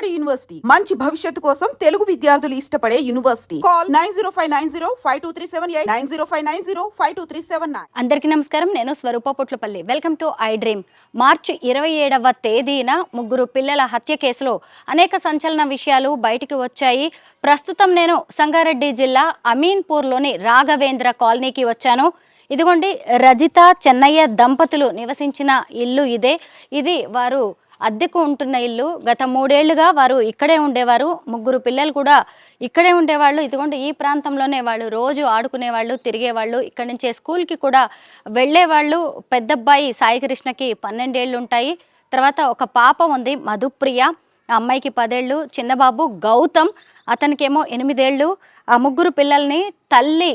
బాలబడి యూనివర్సిటీ మంచి భవిష్యత్తు కోసం తెలుగు విద్యార్థులు ఇష్టపడే యూనివర్సిటీ. కాల్ 9059052378 9059052379. అందరికీ నమస్కారం. నేను Swaroopa Potlapalli. Welcome to I dream. మార్చి 27వ తేదీన ముగ్గురు పిల్లల హత్య కేసులో అనేక సంచలన విషయాలు బయటికి వచ్చాయి. ప్రస్తుతం నేను సంగారెడ్డి జిల్లా అమీన్పూర్లోని రాఘవేంద్ర కాలనీకి వచ్చాను. ఇదిగోండి, రజిత చెన్నయ్య దంపతులు నివసించిన ఇల్లు ఇదే. ఇది వారు అద్దెకు ఉంటున్న ఇల్లు. గత 3 ఏళ్లుగా వారు ఇక్కడే ఉండేవారు. ముగ్గురు పిల్లలు కూడా ఇక్కడే ఉండేవాళ్ళు. ఇదిగోండి, ఈ ప్రాంతంలోనే వాళ్ళు రోజు ఆడుకునేవాళ్ళు, తిరిగేవాళ్ళు. ఇక్కడి నుంచే స్కూల్కి కూడా వెళ్ళేవాళ్ళు. పెద్దబ్బాయి సాయికృష్ణకి 12 ఏళ్ళు ఉంటాయి. తర్వాత ఒక పాప ఉంది, మధుప్రియ. ఆ అమ్మాయికి 10 ఏళ్ళు. చిన్నబాబు గౌతమ్, అతనికేమో 8 ఏళ్ళు. ఆ ముగ్గురు పిల్లల్ని తల్లి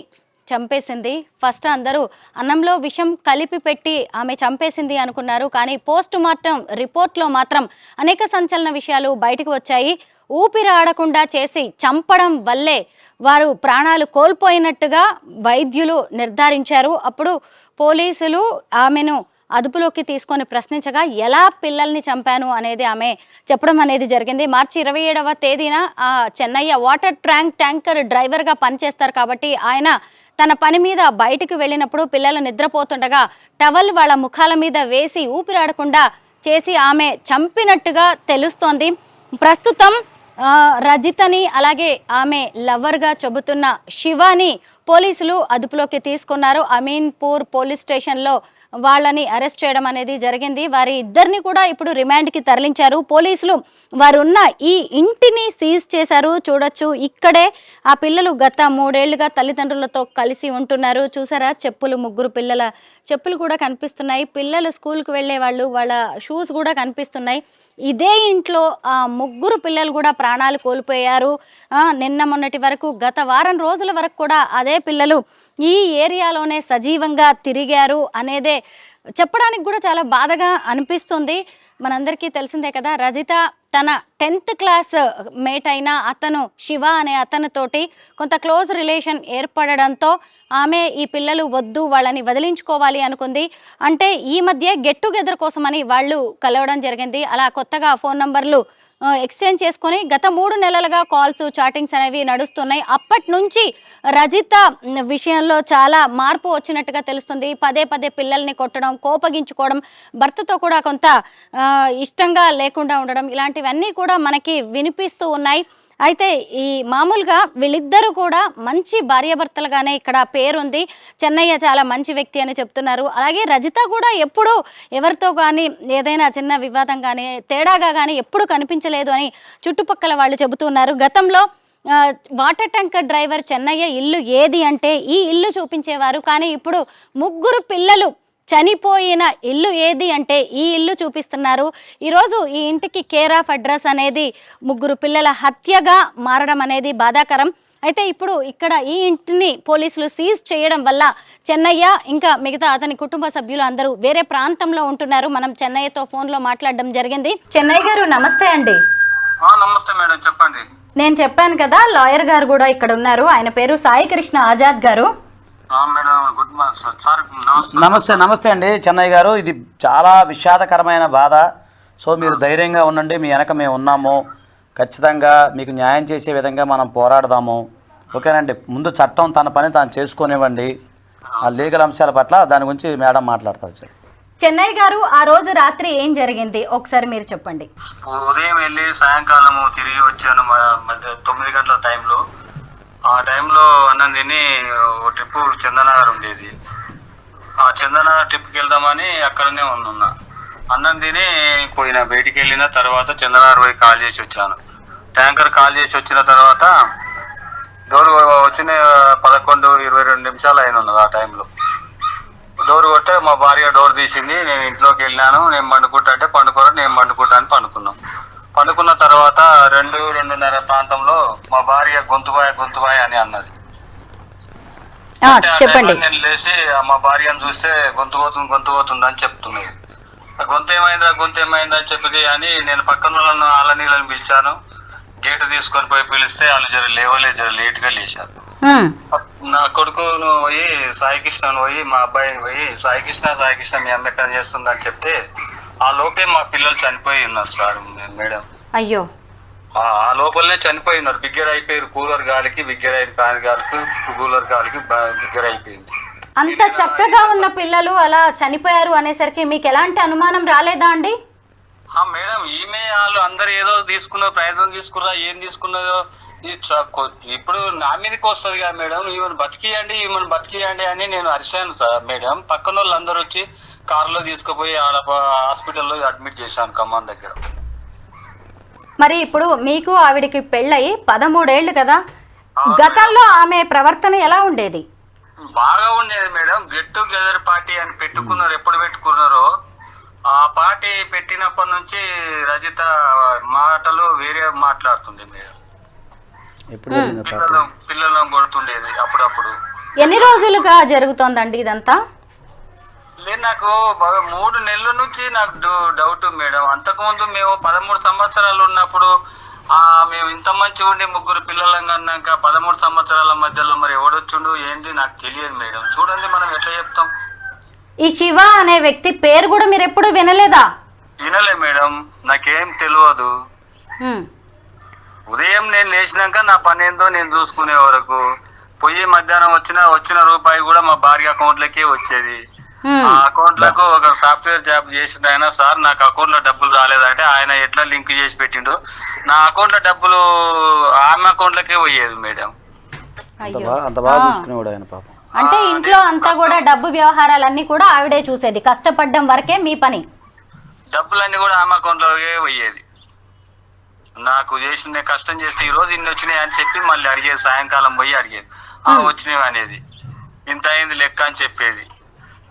చంపేసింది. ఫస్ట్ అందరూ అన్నంలో విషం కలిపి పెట్టి ఆమె చంపేసింది అనుకున్నారు. కానీ పోస్ట్ మార్టం రిపోర్ట్లో మాత్రం అనేక సంచలన విషయాలు బయటకు వచ్చాయి. ఊపిరి ఆడకుండా చేసి చంపడం వల్లే వారు ప్రాణాలు కోల్పోయినట్టుగా వైద్యులు నిర్ధారించారు. అప్పుడు పోలీసులు ఆమెను అదుపులోకి తీసుకొని ప్రశ్నించగా ఎలా పిల్లల్ని చంపాను అనేది ఆమె చెప్పడం అనేది జరిగింది. మార్చి 27వ తేదీన చెన్నయ్య వాటర్ ట్యాంకర్ డ్రైవర్గా పనిచేస్తారు కాబట్టి ఆయన తన పని మీద బయటకు వెళ్ళినప్పుడు పిల్లలు నిద్రపోతుండగా టవల్ వాళ్ళ ముఖాల మీద వేసి ఊపిరాడకుండా చేసి ఆమె చంపినట్టుగా తెలుస్తోంది. ప్రస్తుతం రజితని అలాగే ఆమె లవర్గా చెబుతున్న శివాని పోలీసులు అదుపులోకి తీసుకున్నారు. అమీన్పూర్ పోలీస్ స్టేషన్లో వాళ్ళని అరెస్ట్ చేయడం అనేది జరిగింది. వారి ఇద్దరిని కూడా ఇప్పుడు రిమాండ్కి తరలించారు పోలీసులు. వారున్న ఈ ఇంటిని సీజ్ చేశారు. చూడొచ్చు, ఇక్కడే ఆ పిల్లలు గత 3 ఏళ్లుగా తల్లిదండ్రులతో కలిసి ఉంటున్నారు. చూసారా, చెప్పులు, ముగ్గురు పిల్లల చెప్పులు కూడా కనిపిస్తున్నాయి. పిల్లలు స్కూల్కి వెళ్ళే వాళ్ళు, వాళ్ళ షూస్ కూడా కనిపిస్తున్నాయి. ఇదే ఇంట్లో ఆ ముగ్గురు పిల్లలు కూడా ప్రాణాలు కోల్పోయారు. నిన్న మొన్నటి వరకు, గత వారం రోజుల వరకు కూడా అదే పిల్లలు ఈ ఏరియాలోనే సజీవంగా తిరిగారు అనేదే చెప్పడానికి కూడా చాలా బాధగా అనిపిస్తుంది. మనందరికీ తెలిసిందే కదా, రజిత తన 10th క్లాస్ మేట్ అయిన అతను శివ అనే అతనితోటి కొంత క్లోజ్ రిలేషన్ ఏర్పడడంతో ఆమె ఈ పిల్లలు వద్దు, వాళ్ళని వదిలించుకోవాలి అనుకుంది. అంటే ఈ మధ్య గెట్ టుగెదర్ కోసమని వాళ్ళు కలవడం జరిగింది. అలా కొత్తగా ఫోన్ నంబర్లు ఎక్స్చేంజ్ చేసుకొని గత 3 నెలలుగా కాల్స్, చాటింగ్స్ అనేవి నడుస్తున్నాయి. అప్పటి నుంచి రజిత విషయంలో చాలా మార్పు వచ్చినట్టుగా తెలుస్తుంది. పదే పదే పిల్లల్ని కొట్టడం, కోపగించుకోవడం, భర్తతో కూడా కొంత ఇష్టంగా లేకుండా ఉండడం, ఇలాంటివన్నీ కూడా మనకి వినిపిస్తూ ఉన్నాయి. అయితే ఈ మామూలుగా వీళ్ళిద్దరూ కూడా మంచి భార్యాభర్తలుగానే ఇక్కడ పేరుంది. చెన్నయ్య చాలా మంచి వ్యక్తి అని చెప్తున్నారు. అలాగే రజిత కూడా ఎప్పుడూ ఎవరితో కానీ ఏదైనా చిన్న వివాదం కానీ తేడాగా కానీ ఎప్పుడు కనిపించలేదు అని చుట్టుపక్కల వాళ్ళు చెబుతున్నారు. గతంలో వాటర్ ట్యాంకర్ డ్రైవర్ చెన్నయ్య ఇల్లు ఏది అంటే ఈ ఇల్లు చూపించేవారు. కానీ ఇప్పుడు ముగ్గురు పిల్లలు చనిపోయిన ఇల్లు ఏది అంటే ఈ ఇల్లు చూపిస్తున్నారు. ఈరోజు ఈ ఇంటికి కేర్ ఆఫ్ అడ్రస్ అనేది ముగ్గురు పిల్లల హత్యగా మారడం అనేది బాధాకరం. అయితే ఇప్పుడు ఇక్కడ ఈ ఇంటిని పోలీసులు సీజ్ చేయడం వల్ల చెన్నయ్య ఇంకా మిగతా అతని కుటుంబ సభ్యులు అందరూ వేరే ప్రాంతంలో ఉంటున్నారు. మనం చెన్నయ్యతో ఫోన్లో మాట్లాడడం జరిగింది. చెన్నయ్య గారు నమస్తే అండి. నమస్తే మేడం, చెప్పండి. నేను చెప్పాను కదా, లాయర్ గారు కూడా ఇక్కడ ఉన్నారు. ఆయన పేరు సాయికృష్ణ ఆజాద్ గారు. నమస్తే అండి చెన్నయ్య గారు. ఇది చాలా విషాదకరమైన బాధ. సో మీరు ధైర్యంగా ఉండండి, మీ వెనక మేము ఉన్నాము. ఖచ్చితంగా మీకు న్యాయం చేసే విధంగా మనం పోరాడదాము. ఓకేనండి. ముందు చట్టం తన పని తాను చేసుకొనివ్వండి. ఆ లీగల్ అంశాల పట్ల దాని గురించి మేడం మాట్లాడతారు. చెన్నయ్య గారు, ఆ రోజు రాత్రి ఏం జరిగింది ఒకసారి మీరు చెప్పండి. ఉదయం వెళ్ళి సాయంకాలం తిరిగి వచ్చాను. 9 గంటల టైంలో. ఆ టైంలో అన్నం తిని ఒక ట్రిప్ చందనగర్ ఉండేది. ఆ చందనగర్ ట్రిప్కి వెళ్దామని అక్కడనే ఉన్నా. అన్నం తిని పోయిన బయటికి వెళ్ళిన తర్వాత చందనగర్ పోయి కాల్ చేసి వచ్చాను. ట్యాంకర్ కాల్ చేసి వచ్చిన తర్వాత డోర్ వచ్చిన 11-22 నిమిషాలు అయిన ఉన్నది. ఆ టైంలో డోర్ కొట్టే మా భార్య డోర్ తీసింది. నేను ఇంట్లోకి వెళ్ళాను. నేను పండుకుంటా అంటే పండుకోరా, నేను పండుకుంటా అని పండుకున్నాం. పండుకున్న తర్వాత 2-2:30 ప్రాంతంలో మా భార్య గొంతుబాయ్ అని అన్నది. నేను లేచి మా భార్యను చూస్తే గొంతు పోతుంది అని చెప్తున్నది. గొంతు ఏమైందా చెప్పింది అని నేను పక్కన వాళ్ళ నీళ్ళని పిలిచాను. గేటు తీసుకొని పోయి పిలిస్తే వాళ్ళు జర లేట్గా లేచారు. నా కొడుకును పోయి సాయికృష్ణను పోయి మా అబ్బాయిని పోయి సాయికృష్ణ మీ అమ్మ ఎక్కడ చేస్తుందని చెప్తే ఆ లోపే మా పిల్లలు చనిపోయి ఉన్నారు సార్ మేడం. అయ్యో. ఆ లోపలనే చనిపోయినారు, బిగ్గర అయిపోయారు. కూలర్ గాలికి బిగ్గర అయిన ఫ్యాన్ గాలికి కూలర్ గాలికి బిగ్గర అయిపోయింది. అంత చక్కగా ఉన్న పిల్లలు అలా చనిపోయారు అనేసరికి మీకు ఎలాంటి అనుమానం రాలేదా అండి? మేడం ఈమె వాళ్ళు అందరు ఏదో తీసుకున్న ప్రయత్నం తీసుకున్నా, ఏం తీసుకున్నదో ఇప్పుడు నా మీదకి వస్తుంది కదా మేడం. ఈమెను బతికియండి అని నేను అరిశాను సార్ మేడం. పక్కన వాళ్ళు అందరు వచ్చి కారులో తీసుకుపోయి ఆడ హాస్పిటల్లో అడ్మిట్ చేశాను ఖమ్మం దగ్గర. మరి ఇప్పుడు మీకు ఆవిడికి పెళ్ళయి 13 ఏళ్ళు కదా, గతంలో ఆమె ప్రవర్తన ఎలా ఉండేది? బాగా ఉండేది మేడం. గెట్ టుగెదర్ పార్టీ అని పెట్టుకున్నారు. ఎప్పుడు పెట్టుకున్నారో ఆ పార్టీ పెట్టినప్పటి నుంచి రజిత మాటలు వేరే మాట్లాడుతుండే మేడం. పిల్లలను కొడుతుండేది అప్పుడప్పుడు. ఎన్ని రోజులుగా జరుగుతోందండి ఇదంతా? లేదు, నాకు 3 నెలల నుంచి నాకు డౌట్ మేడం. అంతకుముందు మేము 13 సంవత్సరాలు ఉన్నప్పుడు మేము ఇంత మంచి ఉండి 3 పిల్లలను అన్నాక 13 సంవత్సరాల మధ్యలో మరి ఎవడొచ్చుండు ఏంటి నాకు తెలియదు మేడం. చూడండి మనం ఎట్లా చెప్తాం. ఈ శివ అనే వ్యక్తి పేరు కూడా మీరు ఎప్పుడు వినలేదా? వినలే మేడం, నాకేం తెలియదు. ఉదయం నేను లేచినాక నా పని ఏందో నేను చూసుకునే వరకు పొయ్యి మధ్యాహ్నం వచ్చిన రూపాయి కూడా మా భార్య అకౌంట్లకే వచ్చేది. ఆ అకౌంట్ లకు ఒక సాఫ్ట్వేర్ జాబ్ చేసిన ఆయన, సార్ నాకు అకౌంట్ లో డబ్బులు రాలేదంటే ఆయన ఎట్లా లింక్ చేసి పెట్టిండు, నా అకౌంట్ లో డబ్బులు ఆమె అకౌంట్ లకే పోయేది మేడం. అంత బాగా చూసుకునేవాడు ఆయన పాపం. అంటే ఇంట్లో అంతా కూడా డబ్బు వ్యవహారాలన్నీ కూడా ఆవిడే చూసేది, కష్టపడడం వరకే మీ పని. డబ్బులన్నీ కూడా ఆమె అకౌంట్ లోకే పోయేది. నాకు చేసిన కష్టం చేస్తే ఈ రోజు ఇన్ని వచ్చినాయి అని చెప్పి మళ్ళీ అడిగేది, సాయంకాలం పోయి అడిగేది వచ్చినవి అనేది, ఇంత అయింది లెక్క అని చెప్పేది.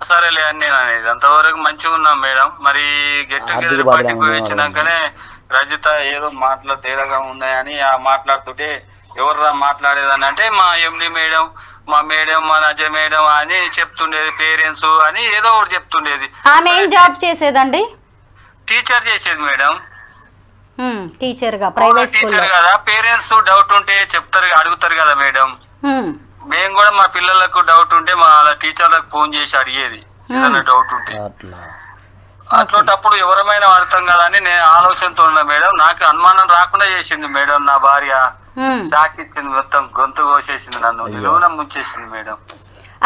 సరేలే అని నేను అనేది. అంతవరకు మంచిగా ఉన్నాం మేడం. మరి గెట్ టుగెదర్ పార్టీకి పోయి వచ్చినాకనే రజిత ఏదో మాటలు తేడాగా ఉన్నాయని మాట్లాడుతుంటే ఎవర్రా మాట్లాడేదని అంటే మా ఎండి మేడం, మా మేడం, మా నజ మేడం అని చెప్తుండేది, పేరెంట్స్ అని ఏదో ఒకటి చెప్తుండేది. ఆమె ఏం జాబ్ చేసేదండి? టీచర్ చేసేది మేడం. టీచర్ గా, ప్రైవేట్ టీచర్ కదా. పేరెంట్స్ డౌట్ ఉంటే చెప్తారు, అడుగుతారు కదా మేడం. మేము కూడా మా పిల్లలకు డౌట్ ఉంటే మా టీచర్లకు ఫోన్ చేసి అడిగేది ఏదైనా డౌట్ ఉంటే. అట్లాంటప్పుడు ఎవరమైనా అర్థం కదా అని నేను ఆలోచనతో ఉన్నా మేడం. నాకు అనుమానం రాకుండా చేసింది మేడం నా భార్య. షాక్ ఇచ్చింది, మొత్తం గొంతు కోసేసింది, నన్ను నిలువున ముంచేసింది మేడం.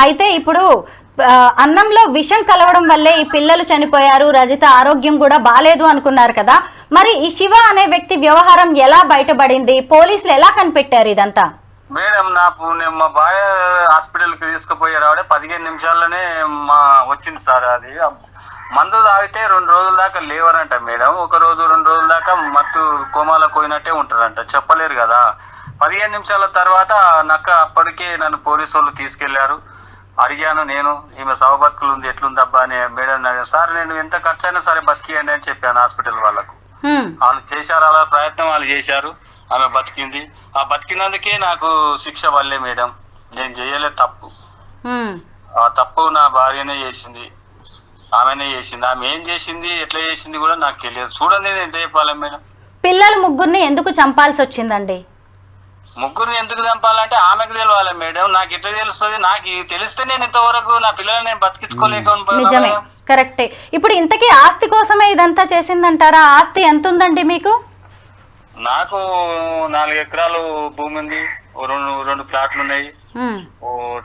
అయితే ఇప్పుడు అన్నంలో విషం కలవడం వల్లే ఈ పిల్లలు చనిపోయారు, రజిత ఆరోగ్యం కూడా బాలేదు అనుకున్నారు కదా, మరి ఈ శివ అనే వ్యక్తి వ్యవహారం ఎలా బయటపడింది? పోలీసులు ఎలా కనిపెట్టారు ఇదంతా? మేడం మా భార్య హాస్పిటల్ కి తీసుకుపోయి రావడే 15 నిమిషాల్లోనే వచ్చింది సార్. అది మందు తాగితే 2 రోజుల దాకా లేవరంట మేడం. 1 రోజు 2 రోజుల దాకా మత్తు కోమాలో పోయినట్టే ఉంటారంట, చెప్పలేరు కదా. 15 నిమిషాల తర్వాత అప్పటికే నన్ను పోలీసు వాళ్ళు తీసుకెళ్లారు. అడిగాను నేను, ఈమె సవ బతుకులు ఉంది ఎట్లుందబ్బా అని. మేడం సార్ నేను ఎంత ఖర్చు అయినా సరే బతికియండి అని చెప్పాను హాస్పిటల్ వాళ్ళకు. వాళ్ళు చేశారు, అలా ప్రయత్నం వాళ్ళు చేశారు. ఆమె బతికింది. ఆ బతికినందుకే నాకు శిక్ష వల్లే మేడం. నేను చేయలేదు తప్పు. ఆ తప్పు నా భార్యనే చేసింది, ఆమెనే చేసింది. ఆమె ఏం చేసింది, ఎట్లా చేసింది కూడా నాకు తెలియదు. చూడండి నేను ఎంత చెప్పాలి మేడం. పిల్లలు 3 ఎందుకు చంపాల్సి వచ్చిందండి? 3 ఎందుకు చంపాలంటే ఆమెకు తెలియాలి మేడం. నాకు ఎట్లా తెలుస్తుంది? నాకు తెలిస్తే నేను ఇంతవరకు నా పిల్లల్ని నేను బతికించుకోలేకపోయినా. నిజమే, కరెక్టే. ఇప్పుడు ఇంతకీ ఆస్తి కోసమే ఇదంతా చేసిందంటారా? ఆస్తి ఎంత ఉందండి మీకు? నాకు 4 ఎకరాలు భూమి ఉంది, 2 ప్లాట్లు ఉన్నాయి,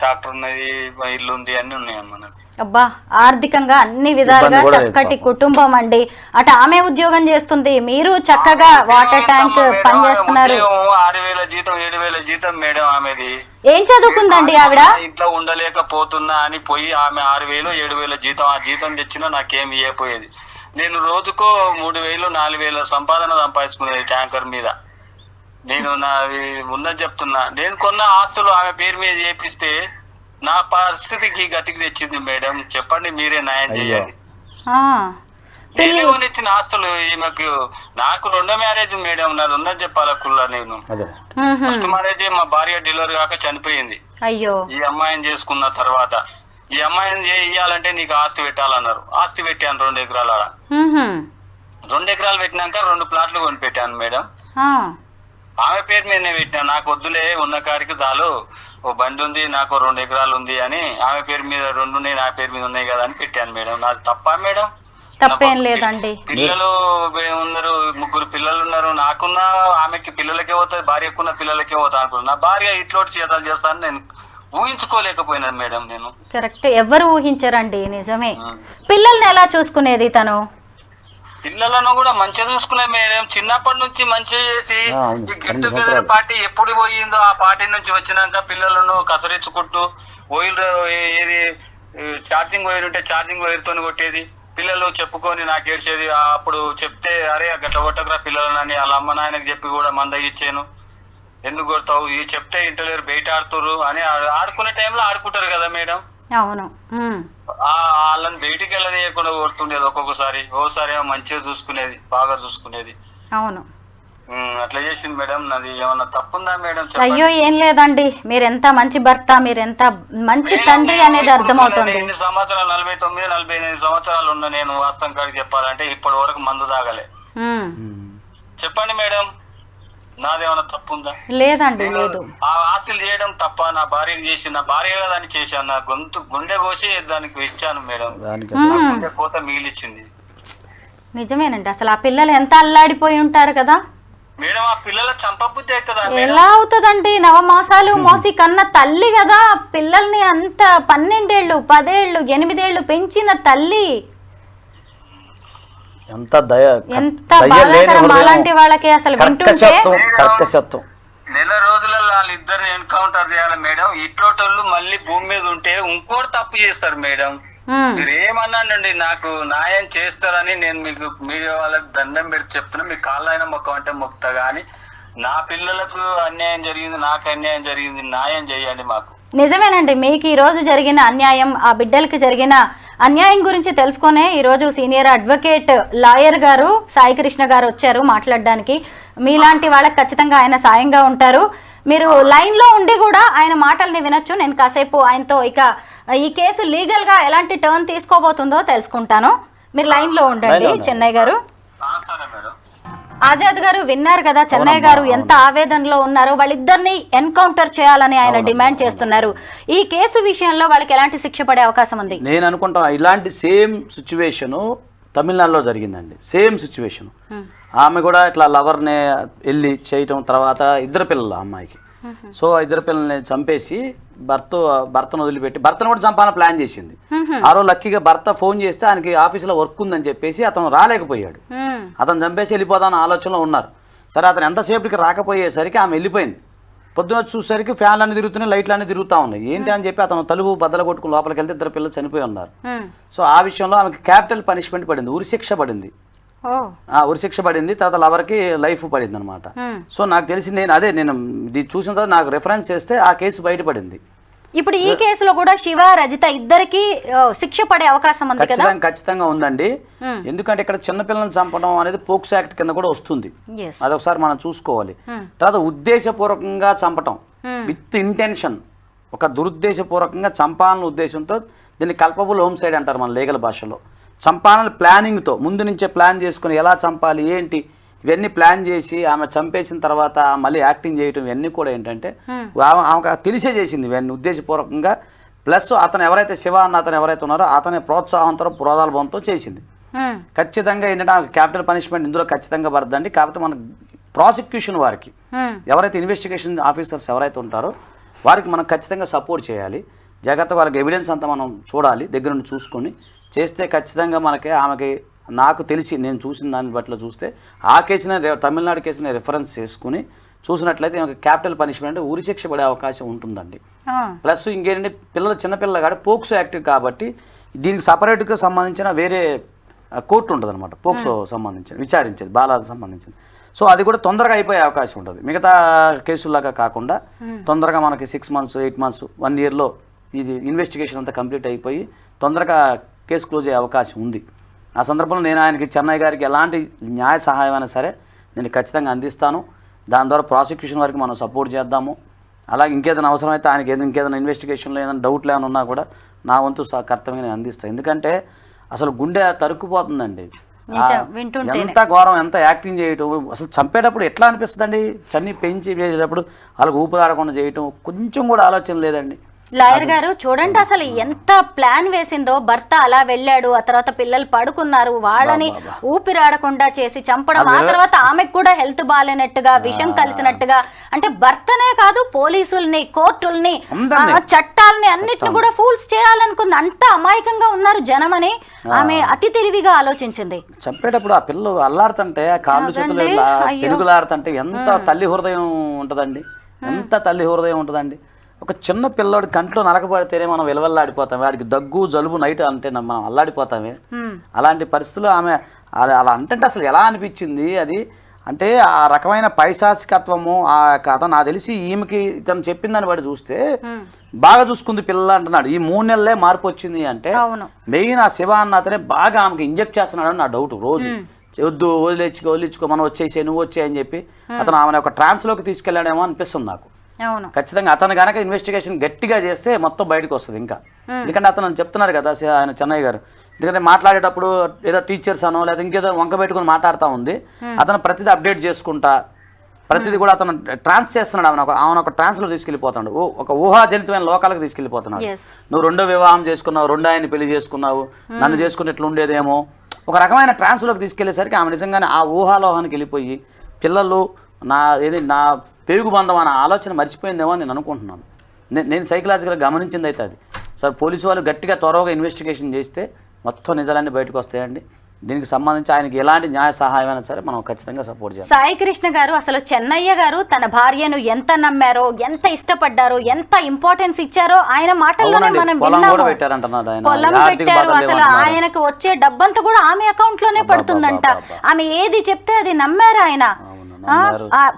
ట్రాక్టర్ ఉన్నది, ఇల్లు ఉంది, అన్ని ఉన్నాయి అమ్మ. అబ్బా, ఆర్థికంగా అన్ని విధాలుగా చక్కటి కుటుంబం అండి. అటు ఆమె ఉద్యోగం చేస్తుంది, మీరు చక్కగా వాటర్ ట్యాంక్ పనిచేస్తున్నారు. 6,000 జీతం 7,000 జీతం మేడం ఆమెది. ఏం చదువుకుందండి ఆవిడ? ఇంట్లో ఉండలేకపోతున్నా అని పోయి ఆమె 6,000 7,000 జీతం, ఆ జీతం తెచ్చినా నాకేం ఇవ్వపోయేది. నేను రోజుకో 3,000 4,000 సంపాదన సంపాదించుకునేది ట్యాంకర్ మీద. నేను ఉన్నది చెప్తున్నా. నేను కొన్న ఆస్తులు ఆమె పేరు మీద చేపిస్తే నా పరిస్థితికి గతికి తెచ్చింది మేడం. చెప్పండి, మీరే న్యాయం చేయాలి. నేనే కొనిచ్చిన ఆస్తులు ఈమెకు. నాకు 2వ మ్యారేజ్ మేడం, నాది ఉన్నది చెప్పాలా కుల్లా. నేను ఫస్ట్ మ్యారేజ్ మా భార్య డెలివరీ కాక చనిపోయింది. అయ్యో. ఈ అమ్మాయిని చేసుకున్న తర్వాత ఈ అమ్మాయిని ఇయ్యాలంటే నీకు ఆస్తి పెట్టాలన్నారు. ఆస్తి పెట్టాను 2 ఎకరాలు. ఆడ 2 ఎకరాలు పెట్టినాక 2 ప్లాట్లు కొని పెట్టాను మేడం. ఆమె పేరు మీదనే పెట్టినా. నాకు వద్దులే, ఉన్న కాడికి చాలు, ఓ బండి ఉంది, నాకు 2 ఎకరాలు ఉంది అని ఆమె పేరు మీద 2 ఉన్నాయి, నా పేరు మీద ఉన్నాయి కదా అని పెట్టాను మేడం. నాది తప్ప మేడం? తప్పేం లేదండి. పిల్లలు ఉన్నారు, 3 పిల్లలు ఉన్నారు. నాకున్న ఆమెకి పిల్లలకే పోతుంది, భార్యకున్న పిల్లలకే పోతా అనుకున్నాను. నా భార్య ఇట్లోటి చేతాలు చేస్తాను నేను ఊహించుకోలేకపోయినాను మేడం. నేను కరెక్ట్, ఎవరు ఊహించరండి, నిజమే. పిల్లల్ని ఎలా చూసుకునేది తను? పిల్లలను కూడా మంచిగా చూసుకునే మేడం. చిన్నప్పటి నుంచి మంచిగా చేసి ఈ గెట్ టుగెదర్ పార్టీ ఎప్పుడు పోయిందో ఆ పార్టీ నుంచి వచ్చినాక పిల్లలను కసరించుకుంటూ వైర్ ఏది ఛార్జింగ్ వైర్ ఉంటే ఛార్జింగ్ వైర్ తోని కొట్టేది. పిల్లలు చెప్పుకొని నాకు ఏడ్చేది. అప్పుడు చెప్తే అరే గట్ల కొట్టకురా పిల్లలని వాళ్ళ అమ్మ నాయనకి చెప్పి కూడా మంద ఇచ్చాను. ఎందుకు కొడతావు, ఈ చెప్తే ఇంటలేరు బయట ఆడుతురు అని. ఆడుకునే టైంలో ఆడుకుంటారు కదా మేడం. అవును. వాళ్ళని బయటికి వెళ్ళనీయకుండా కొడుతుండేది ఒక్కొక్కసారి. ఓసారి ఏమో మంచిగా చూసుకునేది, బాగా చూసుకునేది. అవును, అట్లా చేసింది మేడం. నాది ఏమన్నా తప్పుందా మేడం? అయ్యో ఏం లేదండి, మీరెంత మంచి భర్త, మీరెంత మంచి తండ్రి అనేది అర్థమవుతుంది. ఎన్ని సంవత్సరాలు 49, 48 సంవత్సరాలు ఉన్నా నేను వాస్తవం కాడికి చెప్పాలంటే ఇప్పటి వరకు మందు తాగలే. చెప్పండి మేడం, నాదేమన్నా తప్పుందా? లేదండి, లేదు. ఆ ఆస్తులు చేయడం తప్ప? నా భార్యకి చేసి, నా భార్య దాన్ని చేశాను. నా గుండె కోసి దానికి ఇచ్చాను మేడం. గుండె కోత మిగిలిచ్చింది. నిజమేనండి, అసలు ఆ పిల్లలు ఎంత అల్లాడిపోయి ఉంటారు కదా మేడం. ఆ పిల్లల చంపబుద్ధి అవుతుందా? ఎలా అవుతుందండి? 9 మాసాలు మోసి కన్న తల్లి కదా, పిల్లల్ని అంత 12 ఏళ్ళు 10 ఏళ్ళు 8 ఏళ్ళు పెంచిన తల్లి. ఎంత దయ, ఎంత బాధాకరం అలాంటి వాళ్ళకి. అసలు వింటుంటే నెల రోజులలో వాళ్ళిద్దరిని ఎన్కౌంటర్ చేయాలి మేడం. ఇట్లోటోళ్ళు మళ్ళీ భూమి మీద ఉంటే ఇంకోటి తప్పు చేస్తారు మేడం. మీరు ఏమన్నానండి, నాకు న్యాయం చేస్తారని నేను మీకు మీడియా వాళ్ళకి దండం పెట్టి చెప్తున్నా. మీ కాళ్ళైనా మొక్క అంటే మొక్తా గానీ నా పిల్లలకు అన్యాయం జరిగింది, నాకు అన్యాయం జరిగింది, న్యాయం చేయండి మాకు. నిజమేనండి, మీకు ఈ రోజు జరిగిన అన్యాయం, ఆ బిడ్డలకి జరిగిన అన్యాయం గురించి తెలుసుకునే ఈరోజు సీనియర్ అడ్వకేట్ లాయర్ గారు సాయి కృష్ణ గారు వచ్చారు మాట్లాడడానికి. మీలాంటి వాళ్ళకి ఖచ్చితంగా ఆయన సాయంగా ఉంటారు. మీరు లైన్ లో ఉండి కూడా ఆయన మాటల్ని వినొచ్చు. నేను కాసేపు ఆయనతో ఇక ఈ కేసు లీగల్ గా ఎలాంటి టర్న్ తీసుకోబోతుందో తెలుసుకుంటాను. మీరు లైన్ లో ఉండండి. చెన్నై గారు, ఆజాద్ గారు విన్నారు కదా, చెన్నై గారు ఎంత ఆవేదనలో ఉన్నారో. వాళ్ళిద్దరిని ఎన్కౌంటర్ చేయాలని ఆయన డిమాండ్ చేస్తున్నారు. ఈ కేసు విషయంలో వాళ్ళకి ఎలాంటి శిక్ష పడే అవకాశం ఉంది? నేను అనుకుంటా ఇలాంటి సేమ్ సిచ్యువేషను తమిళనాడులో జరిగిందండి. Same situation. ఆమె కూడా ఇట్లా లవర్ని వెళ్ళి చేయటం, తర్వాత 2 పిల్లలు అమ్మాయికి. సో 2 పిల్లల్ని చంపేసి భర్తను వదిలిపెట్టి భర్తను కూడా చంపాలని ప్లాన్ చేసింది. ఆ రోజు లక్కీగా భర్త ఫోన్ చేస్తే ఆయనకి ఆఫీసులో వర్క్ ఉందని చెప్పేసి అతను రాలేకపోయాడు. అతను చంపేసి వెళ్ళిపోదాని ఆలోచనలో ఉన్నారు. సరే, అతను ఎంతసేపటికి రాకపోయేసరికి ఆమె వెళ్ళిపోయింది. పొద్దున చూసేసరికి ఫ్యాన్లు అన్ని తిరుగుతున్నాయి, లైట్లు అన్ని తిరుగుతూ ఉన్నాయి. ఏంటి అని చెప్పి అతను తలుపు బద్దలు కొట్టుకుని లోపలికి వెళ్తే 2 పిల్లలు చనిపోయి ఉన్నారు. సో ఆ విషయంలో ఆమెకి క్యాపిటల్ పనిష్మెంట్ పడింది, ఉరిశిక్ష పడింది. ఉరిశిక్ష పడింది. తర్వాత లవర్కి లైఫ్ పడింది అనమాట. సో నాకు తెలిసి నేను ఇది చూసిన తర్వాత నాకు రెఫరెన్స్ చేస్తే ఆ కేసు బయటపడింది. ఇప్పుడు ఈ కేసులో కూడా శివ, రజిత ఇద్దరికి శిక్ష పడే అవకాశం ఉంది కదా? ఖచ్చితంగా ఉందండి. ఎందుకంటే ఇక్కడ చిన్నపిల్లలను చంపడం అనేది పోక్సో యాక్ట్ కింద కూడా వస్తుంది. అదొకసారి మనం చూసుకోవాలి. తర్వాత ఉద్దేశపూర్వకంగా చంపటం విత్ ఇంటెన్షన్, ఒక దురుద్దేశపూర్వకంగా చంపాలన్న ఉద్దేశంతో దీన్ని కల్పబుల్ హోమ్సైడ్ అంటారు మన లీగల్ భాషలో. చంపాలని ప్లానింగ్తో ముందు నుంచే ప్లాన్ చేసుకుని ఎలా చంపాలి ఏంటి ఇవన్నీ ప్లాన్ చేసి ఆమె చంపేసిన తర్వాత మళ్ళీ యాక్టింగ్ చేయటం ఇవన్నీ కూడా ఏంటంటే ఆమెకు తెలిసే చేసింది ఇవన్నీ ఉద్దేశపూర్వకంగా. ప్లస్ అతను ఎవరైతే శివ అన్న అతను ఎవరైతే ఉన్నారో అతని ప్రోత్సాహంతో ప్రోదాలభంతో చేసింది. ఖచ్చితంగా ఏంటంటే ఆమెకు క్యాపిటల్ పనిష్మెంట్ ఇందులో ఖచ్చితంగా పడుతుందండి. కాకపోతే మన ప్రాసిక్యూషన్ వారికి ఎవరైతే ఇన్వెస్టిగేషన్ ఆఫీసర్స్ ఎవరైతే ఉంటారో వారికి మనం ఖచ్చితంగా సపోర్ట్ చేయాలి. జాగ్రత్తగా వాళ్ళకి ఎవిడెన్స్ అంతా మనం చూడాలి, దగ్గర నుండి చూసుకొని చేస్తే ఖచ్చితంగా ఆమెకి నాకు తెలిసి నేను చూసిన దాన్ని బట్టి చూస్తే ఆ కేసుని తమిళనాడు కేసుని రెఫరెన్స్ చేసుకుని చూసినట్లయితే ఆమెకి క్యాపిటల్ పనిష్మెంట్ ఉరిశిక్ష పడే అవకాశం ఉంటుందండి. ప్లస్ ఇంకేంటంటే చిన్నపిల్లలు కాబట్టి పోక్సో యాక్ట్ కాబట్టి దీనికి సపరేట్గా సంబంధించిన వేరే కోర్టు ఉంటుంది అనమాట. పోక్సో సంబంధించిన విచారించేది బాలాలకు సంబంధించింది. సో అది కూడా తొందరగా అయిపోయే అవకాశం ఉంటుంది. మిగతా కేసుల్లాగా కాకుండా తొందరగా మనకి 6 months 8 months 1 yearలో ఇది ఇన్వెస్టిగేషన్ అంతా కంప్లీట్ అయిపోయి తొందరగా కేసు క్లోజ్ అయ్యే అవకాశం ఉంది. ఆ సందర్భంలో నేను ఆయనకి చెన్నై గారికి ఎలాంటి న్యాయ సహాయం అయినా సరే నేను ఖచ్చితంగా అందిస్తాను. దాని ద్వారా ప్రాసిక్యూషన్ వరకు మనం సపోర్ట్ చేద్దాము. అలాగే ఇంకేదైనా అవసరమైతే ఆయనకి ఇంకేదైనా ఇన్వెస్టిగేషన్లో ఏదైనా డౌట్లు ఏమైనా ఉన్నా కూడా నా వంతు కర్తవ్యంగా నేను అందిస్తాను. ఎందుకంటే అసలు గుండె తరుక్కుపోతుందండి. ఎంత ఘోరం, ఎంత యాక్టింగ్ చేయటం. అసలు చంపేటప్పుడు ఎట్లా అనిపిస్తుందండి, పెంచి చేసేటప్పుడు వాళ్ళకి ఊపిరాడకుండా చేయటం కొంచెం కూడా ఆలోచన లేదండి. లాయర్ గారు చూడండి అసలు ఎంత ప్లాన్ వేసిందో. భర్త అలా వెళ్ళాడు, ఆ తర్వాత పిల్లలు పడుకున్నారు, వాళ్ళని ఊపిరాడకుండా చేసి చంపడం, ఆ తర్వాత ఆమెకు కూడా హెల్త్ బాగాలేనట్టుగా, విషం కలిసినట్టుగా. అంటే భర్తనే కాదు పోలీసుల్ని, కోర్టుల్ని, చట్టాలని అన్నిటిని కూడా ఫూల్స్ చేయాలనుకుంది. అంత అమాయకంగా ఉన్నారు జనమని ఆమె అతి తెలివిగా ఆలోచించింది. చంపేటప్పుడు ఆ పిల్లలు అల్లాడుతుంటే, ఆ కాళ్ళు చేతులు పెరుగులాడుతుంటే ఎంత తల్లి హృదయం ఉంటుందండి, ఎంత తల్లి హృదయం ఉంటుందండి. ఒక చిన్న పిల్లోడి కంట్లో నరకబడితేనే మనం విలువల్లాడిపోతాం, వాడికి దగ్గు జలుబు నైట్ అంటే మనం అల్లాడిపోతామే. అలాంటి పరిస్థితుల్లో ఆమె అలా అంటే అసలు ఎలా అనిపించింది అది అంటే ఆ రకమైన పైశాచికత్వము. ఆ కథ నాకు తెలిసి ఈమెకి తను చెప్పిందని వాడు చూస్తే బాగా చూసుకుంది పిల్ల అంటున్నాడు. ఈ 3 నెలలే మార్పు వచ్చింది అంటే మెయిన్ ఆ శివ అన్న అతనే బాగా ఆమెకి ఇంజెక్ట్ చేస్తున్నాడు అని నా డౌట్. రోజు వద్దు వదిలేచుకో మనం వచ్చేసే నువ్వు వచ్చే అని చెప్పి అతను ఆమెను ఒక ట్రాన్స్లోకి తీసుకెళ్ళాడేమో అనిపిస్తుంది నాకు. ఖచ్చితంగా అతను కనుక ఇన్వెస్టిగేషన్ గట్టిగా చేస్తే మొత్తం బయటకు వస్తుంది ఇంకా. ఎందుకంటే అతను చెప్తున్నారు కదా ఆయన చెన్నయ్య గారు, ఎందుకంటే మాట్లాడేటప్పుడు ఏదో టీచర్స్ అనో లేదా ఇంకేదో వంక పెట్టుకుని మాట్లాడుతూ ఉంది. అతను ప్రతిదీ అప్డేట్ చేసుకుంటా ప్రతిదీ కూడా అతను ట్రాన్స్ చేస్తున్నాడు. ఆమెను ఒక ట్రాన్స్లో తీసుకెళ్ళిపోతాడు, ఒక ఊహాజనితమైన లోకాలకు తీసుకెళ్ళిపోతున్నాడు. నువ్వు 2వ వివాహం చేసుకున్నావు, 2 ఆయన్ని పెళ్లి చేసుకున్నావు, నన్ను చేసుకుని ఇట్లా ఉండేదేమో ఒక రకమైన ట్రాన్స్లోకి తీసుకెళ్లేసరికి ఆమె నిజంగానే ఆ ఊహాలోహానికి వెళ్ళిపోయి పిల్లలు నా పెరుగు బంధం అనే ఆలోచన మర్చిపోయిందేమో అని నేను అనుకుంటున్నాను. నేను సైకలాజికల్గా గమనించింది అయితే అది. సార్ పోలీసు వాళ్ళు గట్టిగా త్వరగా ఇన్వెస్టిగేషన్ చేస్తే మొత్తం నిజాలన్నీ బయటకు వస్తాయండి. దీనికి సంబంధించి ఆయనకి ఎలాంటి న్యాయ సహాయం అయినా సరే మనం ఖచ్చితంగా సపోర్ట్ చేయాలి. సాయి కృష్ణ గారు, అసలు చెన్నయ్య గారు తన భార్యను ఎంత నమ్మారో, ఎంత ఇష్టపడ్డారో, ఎంత ఇంపార్టెన్స్ ఇచ్చారో ఆయన మాటల్లోనే మనం విన్నాము. పొలం పెట్టారు, అసలు ఆయనకు వచ్చే డబ్బంతా కూడా ఆమె అకౌంట్ లోనే పడుతుందంట. ఆమె ఏది చెప్తే అది నమ్మారు ఆయన.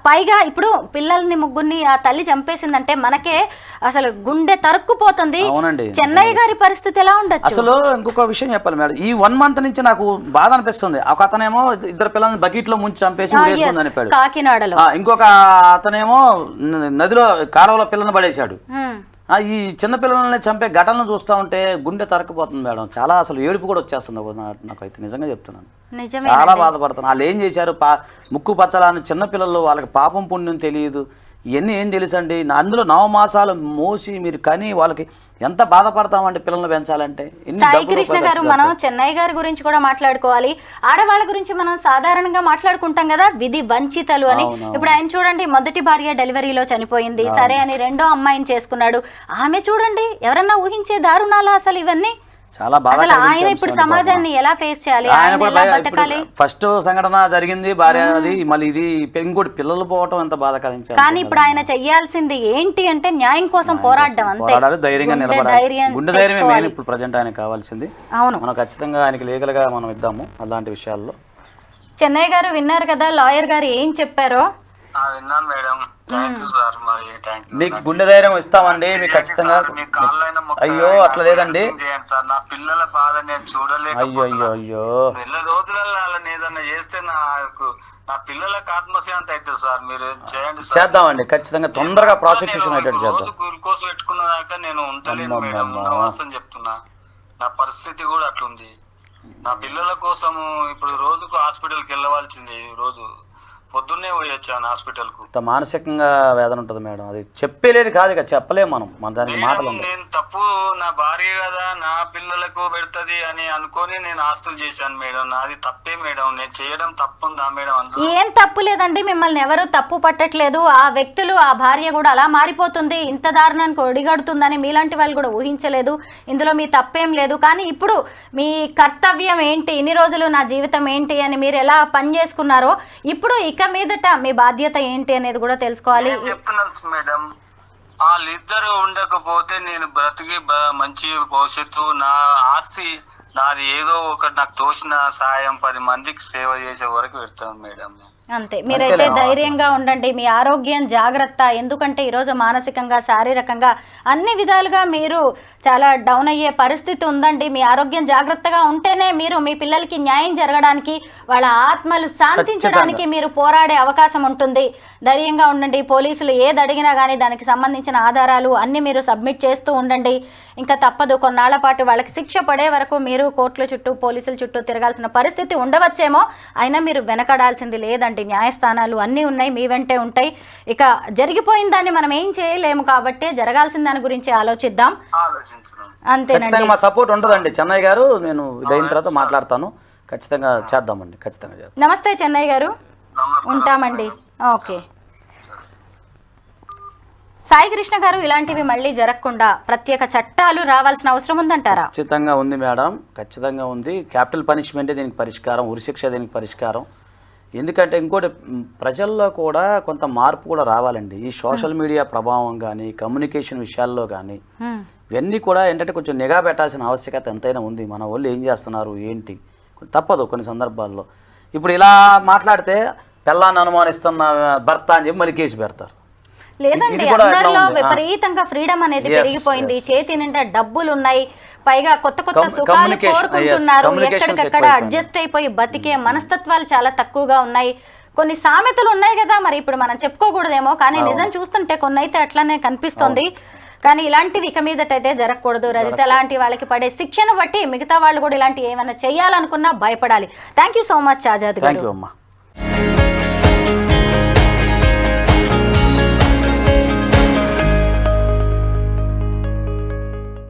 పైగా ఇప్పుడు పిల్లల్ని ముగ్గురిని ఆ తల్లి చంపేసిందంటే మనకే అసలు గుండె తరుక్కుపోతుంది. చెన్నయ్య గారి పరిస్థితి ఎలా ఉండొచ్చు? అసలు ఇంకొక విషయం చెప్పాలి మేడం, ఈ 1 మంత్ నుంచి నాకు బాధ అనిపిస్తుంది. ఒక అతనేమో 2 పిల్లల్ని బకెట్ లో ముంచి చంపేసి చెప్పాడు కాకినాడలో, ఇంకొక అతనేమో నదిలో కాలువలో పిల్లని పడేశాడు. ఈ చిన్నపిల్లల్ని చంపే ఘటనలు చూస్తూ ఉంటే గుండె తరక్కుపోతుంది మేడం. చాలా అసలు ఏడుపు కూడా వచ్చేస్తుంది నాకైతే, నిజంగా చెప్తున్నాను. చాలా బాధపడుతున్నాను. వాళ్ళు ఏం చేశారు, ముక్కు పచ్చలాని చిన్నపిల్లలు, వాళ్ళకి పాపం పుణ్యం తెలియదు, ఇవన్నీ ఏం తెలుసండి. అందులో 9 మాసాలు మోసి మీరు కానీ వాళ్ళకి ఎంత బాధపడతామండి పిల్లల్ని పెంచాలంటే. సాయి కృష్ణ గారు, మనం చెన్నయ్య గారి గురించి కూడా మాట్లాడుకోవాలి. ఆడవాళ్ళ గురించి మనం సాధారణంగా మాట్లాడుకుంటాం కదా, విధి వంచితలు అని. ఇప్పుడు ఆయన చూడండి, మొదటి భార్య డెలివరీలో చనిపోయింది, సరే అని 2వ అమ్మాయిని చేసుకున్నాడు. ఆమె చూడండి, ఎవరన్నా ఊహించే దారుణాలు అసలు ఇవన్నీ. చాలా బాధ. ఆయన ఇప్పుడు సమాజాన్ని ఎలా ఫేస్ చేయాలి, బతకాలి? ఫస్ట్ సంఘటన జరిగింది భార్య, అది మళ్ళీ ఇది ఇంకోటి పిల్లలు పోవటం ఎంత బాధకరం. కానీ ఇప్పుడు ఆయన చెయ్యాల్సింది ఏంటి అంటే న్యాయం కోసం పోరాడడం, అంతే. ధైర్యంగా నిలబడాలి, గుండె ధైర్యమే మెయిన్ ఇప్పుడు ప్రజెంట్ ఆయనకు కావాల్సింది. అవును, మనం ఖచ్చితంగా ఆయనకి లీగల్ గా మనం ఇద్దాము అలాంటి విషయాల్లో. చెన్నయ్య గారు విన్నారు కదా లాయర్ గారు ఏం చెప్పారో. విన్నాను మేడం, థ్యాంక్ యూ సార్. మరి మీకు గుండె ధైర్యం ఇస్తామండి మీకు ఖచ్చితంగా. అయ్యో అట్లా లేదండి సార్, నా పిల్లల బాధ నేను చూడలేదు. అయ్యో అయ్యో అయ్యో, నెల రోజులలో వాళ్ళని ఏదన్నా చేస్తే నా పిల్లలకు ఆత్మశాంతి అవుతుంది సార్. మీరు చేయండి, చేద్దామండి ఖచ్చితంగా, తొందరగా ప్రాసిక్యూషన్ అయ్యేటట్టు చేద్దాం. గ్లూకోజ్ పెట్టుకున్న దాకా నేను ఉండలేను మేడం, వాస్తవం చెప్తున్నా. నా పరిస్థితి కూడా అట్లుంది. నా పిల్లల కోసము ఇప్పుడు రోజుకు హాస్పిటల్కి వెళ్ళవలసింది. రోజు పొద్దున్నే పోయి వచ్చాను హాస్పిటల్ కు. మానసికంగా వేదన ఉంటుంది మేడం, అది చెప్పలేదు కాదు, ఇక చెప్పలేము మనం. మన దానికి మాటలు. నేను తప్పు నా భార్య కదా నా పిల్లలకు పెడుతుంది అని అనుకొని నేను ఆస్తులు చేశాను మేడం. నాది తప్పే మేడం, నేను చేయడం తప్పుందా మేడం? ఏం తప్పు లేదండి, మిమ్మల్ని ఎవరు తప్పు పట్టట్లేదు. ఆ వ్యక్తులు, ఆ భార్య కూడా అలా మారిపోతుంది, ఇంత దారుణానికి ఒడిగడుతుందని మీలాంటి వాళ్ళు కూడా ఊహించలేదు. ఇందులో మీ తప్పేం లేదు. కానీ ఇప్పుడు మీ కర్తవ్యం ఏంటి, ఇన్ని రోజులు నా జీవితం ఏంటి అని మీరు ఎలా పని చేసుకున్నారో, ఇప్పుడు ఇక మీదట మీ బాధ్యత ఏంటి అనేది కూడా తెలుసుకోవాలి. చెప్తున్నాను మేడం, వాళ్ళిద్దరు ఉండకపోతే నేను బ్రతికి మంచి భవిష్యత్తు, నా ఆస్తి నాది ఏదో ఒకటి నాకు తోచిన సాయం 10 మందికి సేవ చేసే వరకు పెడతాను మేడం. అంతే, మీరైతే ధైర్యంగా ఉండండి, మీ ఆరోగ్యం జాగ్రత్త. ఎందుకంటే ఈరోజు మానసికంగా, శారీరకంగా అన్ని విధాలుగా మీరు చాలా డౌన్ అయ్యే పరిస్థితి ఉందండి. మీ ఆరోగ్యం జాగ్రత్తగా ఉంటేనే మీరు మీ పిల్లలకి న్యాయం జరగడానికి, వాళ్ళ ఆత్మలు శాంతించడానికి మీరు పోరాడే అవకాశం ఉంటుంది. ధైర్యంగా ఉండండి. పోలీసులు ఏది అడిగినా కానీ దానికి సంబంధించిన ఆధారాలు అన్ని మీరు సబ్మిట్ చేస్తూ ఉండండి. ఇంకా తప్పదు, కొన్నాళ్ల పాటు వాళ్ళకి శిక్ష పడే వరకు మీరు కోర్టుల చుట్టూ, పోలీసుల చుట్టూ తిరగాల్సిన పరిస్థితి ఉండవచ్చేమో, అయినా మీరు వెనకడాల్సింది లేదండి. ఉన్నాయండి, న్యాయస్థానాలు అన్నీ ఉన్నాయి, మీ వెంటే ఉంటాయి. ఇక జరిగిపోయిన దాన్ని మనం ఏం చేయలేము కాబట్టి జరగాల్సిన దాని గురించి ఆలోచిద్దాం. అంతేనండి. ఖచ్చితంగా మా సపోర్ట్ ఉంటుందండి చెన్నయ్య గారు. నేను ఇదైన తర్వాత మాట్లాడతాను. ఖచ్చితంగా చేద్దామండి, ఖచ్చితంగా చేద్దాం. నమస్తే చెన్నయ్య గారు, ఉంటామండి. ఓకే. సాయి కృష్ణ గారు, ఇలాంటివి మళ్ళీ జరగకుండా ప్రత్యేక చట్టాలు రావాల్సిన అవసరం ఉందంటారా? ఖచ్చితంగా ఉంది మేడం, ఖచ్చితంగా ఉంది. క్యాపిటల్ పనిష్మెంటే దీనికి పరిష్కారం, ఉరిశిక్ష దీనికి పరిష్కారం. ఎందుకంటే ఇంకోటి, ప్రజల్లో కూడా కొంత మార్పు కూడా రావాలండి. ఈ సోషల్ మీడియా ప్రభావం కానీ, కమ్యూనికేషన్ విషయాల్లో కానీ ఇవన్నీ కూడా ఏంటంటే కొంచెం నిఘా పెట్టాల్సిన ఆవశ్యకత ఎంతైనా ఉంది. మన వాళ్ళు ఏం చేస్తున్నారు ఏంటి, తప్పదు కొన్ని సందర్భాల్లో. ఇప్పుడు ఇలా మాట్లాడితే పెళ్ళాన్ని అనుమానిస్తున్న భర్త అని చెప్పి మళ్ళీ కేసు పెడతారు. లేదండి, అందరిలో విపరీతంగా ఫ్రీడమ్ అనేది పెరిగిపోయింది. చేతి నిండా డబ్బులు ఉన్నాయి, పైగా కొత్త కొత్త సుఖాలు కోరుకుంటున్నారు. ఎక్కడికక్కడ అడ్జస్ట్ అయిపోయి బతికే మనస్తత్వాలు చాలా తక్కువగా ఉన్నాయి. కొన్ని సామెతలు ఉన్నాయి కదా, మరి ఇప్పుడు మనం చెప్పుకోకూడదేమో, కానీ నిజం చూస్తుంటే కొన్ని అయితే అట్లానే కనిపిస్తుంది. కానీ ఇలాంటివి ఇక మీదటైతే జరగకూడదు. రజిత లాంటి వాళ్ళకి పడే శిక్షను బట్టి మిగతా వాళ్ళు కూడా ఇలాంటి ఏమైనా చేయాలనుకున్నా భయపడాలి. Thank you so much Azad గారు.